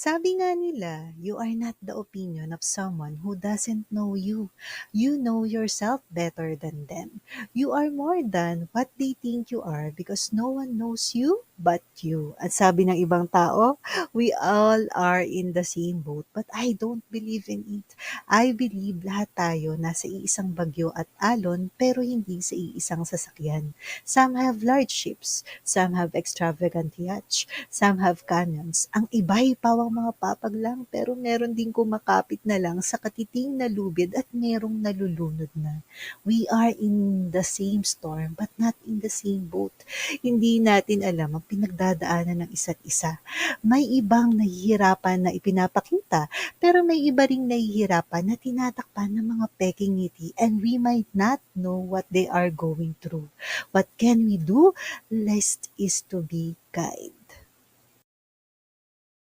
Sabi nga nila, you are not the opinion of someone who doesn't know you. You know yourself better than them. You are more than what they think you are because no one knows you but you. At sabi ng ibang tao, we all are in the same boat but I don't believe in it. I believe lahat tayo nasa iisang bagyo at alon pero hindi sa iisang sasakyan. Some have large ships, some have extravagant yachts, some have canyons. Ang iba'y pawang mga papag lang pero meron din kumakapit na lang sa katiting na lubid at merong nalulunod na. We are in the same storm but not in the same boat. Hindi natin alam ang pinagdadaanan ng isa't isa. May ibang nahihirapan na ipinapakita pero may iba ring nahihirapan na tinatakpan ng mga peking ngiti and we might not know what they are going through. What can we do? Least is to be kind.